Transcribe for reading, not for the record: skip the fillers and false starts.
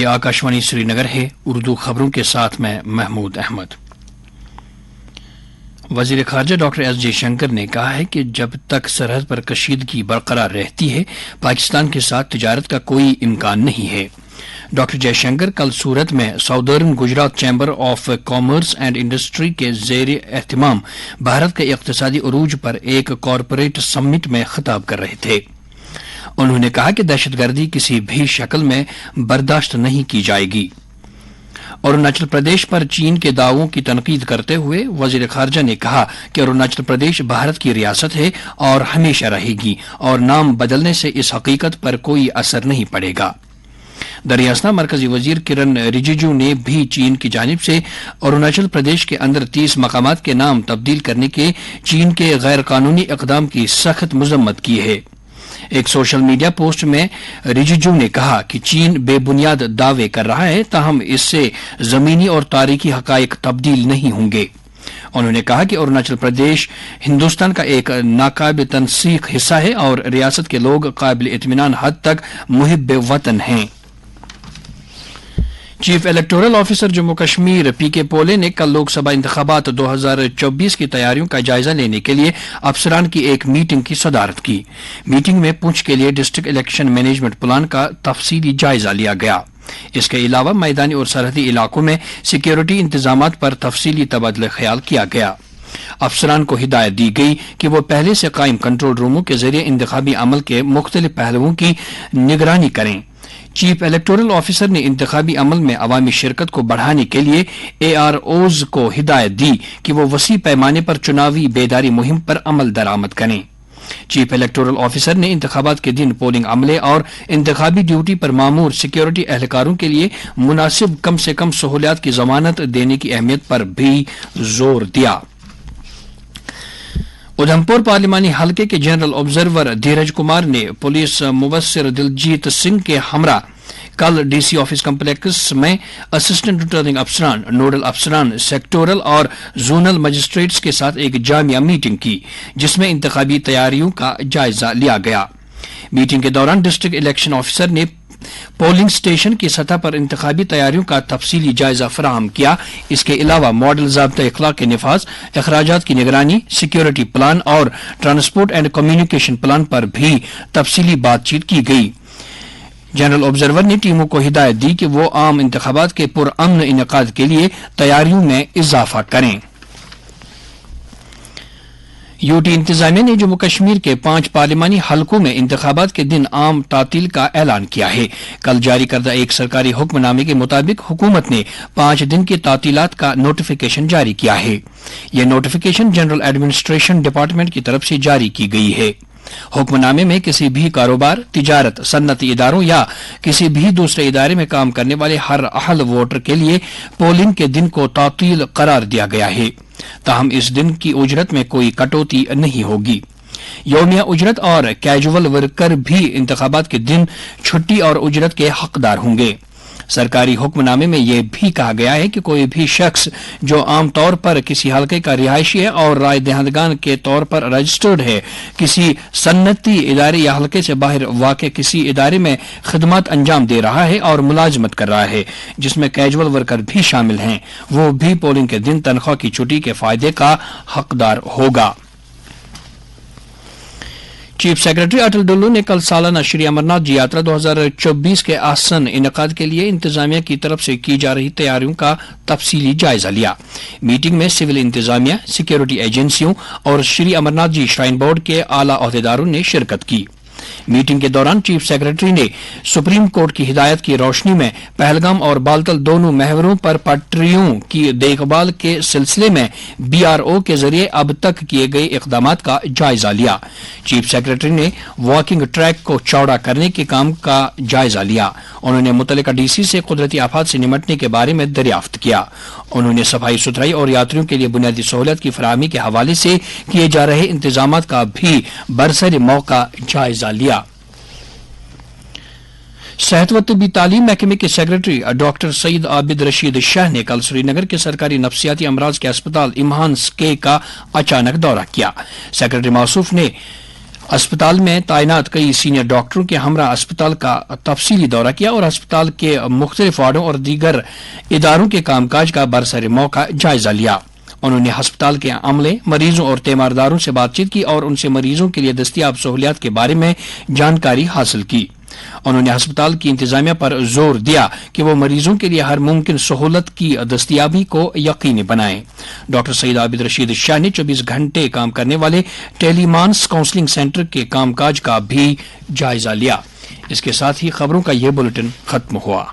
आकाशवाणी श्रीनगर है। उर्दू खबरों के साथ मैं महमूद अहमद। वजीर खारजा डॉक्टर एस जयशंकर ने कहा है कि जब तक सरहद पर कशीदगी बरकरार रहती है, पाकिस्तान के साथ तिजारत का कोई इम्कान नहीं है। डॉक्टर जयशंकर कल सूरत में southern Gujarat chamber of commerce and industry के ज़ेर एहतमाम भारत के इक़्तिसादी उरूज पर एक कॉरपोरेट समिट में खिताब कर रहे थे। उन्होंने कहा कि दहशतगर्दी किसी भी शक्ल में बर्दाश्त नहीं की जाएगी। अरुणाचल प्रदेश पर चीन के दावों की तनकीद करते हुए वजीर खारजा ने कहा कि अरुणाचल प्रदेश भारत की रियासत है और हमेशा रहेगी, और नाम बदलने से इस हकीकत पर कोई असर नहीं पड़ेगा। दरियासना मरकजी वजीर किरण रिजिजू ने भी चीन की जानिब से अरुणाचल प्रदेश के अंदर 30 मकामात के नाम तब्दील करने के चीन के गैर कानूनी इकदाम की सख्त मजम्मत की है। एक सोशल मीडिया पोस्ट में रिजिजू ने कहा कि चीन बेबुनियाद दावे कर रहा है, ताहम इससे जमीनी और तारीखी हकायक तब्दील नहीं होंगे। उन्होंने कहा कि अरुणाचल प्रदेश हिंदुस्तान का एक नाकाबिल तनसीख हिस्सा है और रियासत के लोग काबिल इत्मीनान हद तक मुहिब वतन हैं। Chief electoral officer Jammu Kashmir PK Pole ने कल लोकसभा इंतखाबात 2024 की तैयारियों का जायजा लेने के लिए अफसरान की एक मीटिंग की सदारत की। मीटिंग में पुंछ के लिए डिस्ट्रिक्ट इलेक्शन मैनेजमेंट प्लान का तफसीली जायजा लिया गया। इसके अलावा मैदानी और सरहदी इलाकों में सिक्योरिटी इंतजामात पर तफसीली तबादला ख्याल किया गया। अफसरान को हिदायत दी गई कि वो पहले से कायम कंट्रोल रूमों के जरिए इंतखाबी अमल के मुख्तलिफ पहलुओं की निगरानी करें। चीफ इलेक्टोरल ऑफिसर ने इंतखाबी अमल में अवामी शिरकत को बढ़ाने के लिए AROs को हिदायत दी कि वो वसी पैमाने पर चुनावी बेदारी मुहिम पर अमल दरामद करें। चीफ इलेक्टोरल ऑफिसर ने इंतखाबात के दिन पोलिंग अमले और इंतखाबी ड्यूटी पर मामूर सिक्योरिटी एहलकारों के लिए मुनासिब कम से कम सहूलियात की जमानत देने की अहमियत पर भी जोर दिया। उधमपुर पार्लिमानी हलके के जनरल ऑब्जर्वर धीरज कुमार ने पुलिस मुबस्सिर दिलजीत सिंह के हमरा कल डीसी ऑफिस कम्प्लेक्स में असिस्टेंट रिटर्निंग अफसरान, नोडल अफसरान, सेक्टोरल और जोनल मजिस्ट्रेट्स के साथ एक जामिया मीटिंग की, जिसमें इंतखाबी तैयारियों का जायजा लिया गया। मीटिंग के दौरान डिस्ट्रिक्ट इलेक्शन ऑफिसर ने पोलिंग स्टेशन की सतह पर इंतखाबी तैयारियों का तफसीली जायजा फराहम किया। इसके अलावा मॉडल ज़ाब्ता इखलाक के निफाज, अखराजात की निगरानी, सिक्योरिटी प्लान और ट्रांसपोर्ट एंड कम्युनिकेशन प्लान पर भी तफसीली बातचीत की गई। जनरल ऑब्जर्वर ने टीमों को हिदायत दी कि वो आम इंतखाबात के पुरअमन इनेकाद के लिए तैयारियों में इजाफा करें। यूटी इंतजामिया ने जम्मू कश्मीर के 5 पार्लिमानी हलकों में इंतखाबात के दिन आम तातील का ऐलान किया है। कल जारी करदा एक सरकारी हुक्मनामे के मुताबिक हुकूमत ने 5 दिन की तातीलात का नोटिफिकेशन जारी किया है। यह नोटिफिकेशन जनरल एडमिनिस्ट्रेशन डिपार्टमेंट की तरफ से जारी की गई है। हुक्मनामे में किसी भी कारोबार, तिजारत, सन्नती इदारों या किसी भी दूसरे इदारे में काम करने वाले हर अहल वोटर के लिए पोलिंग के दिन को तातील करार दिया गया है। ताहम इस दिन की उजरत में कोई कटौती नहीं होगी। यौमिया उजरत और कैजुअल वर्कर भी इंतखाबात के दिन छुट्टी और उजरत के हकदार होंगे। सरकारी हुक्मनामे में यह भी कहा गया है कि कोई भी शख्स जो आमतौर पर किसी हलके का रिहायशी है और राय दहिंदगान के तौर पर रजिस्टर्ड है, किसी सन्नती इदारे या हलके से बाहर वाक़े किसी इदारे में खिदमत अंजाम दे रहा है और मुलाजमत कर रहा है, जिसमें कैजुअल वर्कर भी शामिल हैं, वो भी पोलिंग के दिन तनख्वाह की छुट्टी के फायदे का हकदार होगा। चीफ सेक्रेटरी अटल डुल्लू ने कल सालाना श्री अमरनाथ जी यात्रा 2024 के आसन इनेकाद के लिए इंतजामिया की तरफ से की जा रही तैयारियों का तफसीली जायजा लिया। मीटिंग में सिविल इंतजामिया, सिक्योरिटी एजेंसियों और श्री अमरनाथ जी श्राइन बोर्ड के आला ओहदेदारों ने शिरकत की। मीटिंग के दौरान चीफ सेक्रेटरी ने सुप्रीम कोर्ट की हिदायत की रोशनी में पहलगाम और बालतल दोनों महवरों पर पटरियों की देखभाल के सिलसिले में BRO के जरिए अब तक किए गए इकदामात का जायजा लिया। चीफ सेक्रेटरी ने वॉकिंग ट्रैक को चौड़ा करने के काम का जायजा लिया। उन्होंने मुतल्लिका DC से कुदरती आफात से निमटने के बारे में दरियाफ्त किया। उन्होंने सफाई सुथराई और यात्रियों के लिए बुनियादी सहूलियत की फराहमी के हवाले से किए जा रहे इंतजामात का भी बरसर मौका जायजा लिया। सेहत व तिब्बी तालीम महकमे के सेक्रेटरी डॉक्टर सईद आबिद रशीद शाह ने कल श्रीनगर के सरकारी नफ्सियाती अमराज के अस्पताल इम्हान स्के का अचानक दौरा किया। सेक्रेटरी मौसूफ ने اسپتال میں تعینات کئی سینئر ڈاکٹروں کے ہمراہ اسپتال کا تفصیلی دورہ کیا اور اسپتال کے مختلف وارڈوں اور دیگر اداروں کے کام کاج کا برسر موقع جائزہ لیا۔ انہوں نے ہسپتال کے عملے، مریضوں اور تیمارداروں سے بات چیت کی اور ان سے مریضوں کے لیے دستیاب سہولیات کے بارے میں جانکاری حاصل کی۔ انہوں نے ہسپتال کی انتظامیہ پر زور دیا کہ وہ مریضوں کے لیے ہر ممکن سہولت کی دستیابی کو یقینی بنائیں۔ ڈاکٹر سعید عابد رشید شاہ نے 24 گھنٹے کام کرنے والے ٹیلی مانس کاؤنسلنگ سینٹر کے کام کاج کا بھی جائزہ لیا۔ اس کے ساتھ ہی خبروں کا یہ بلیٹن ختم ہوا۔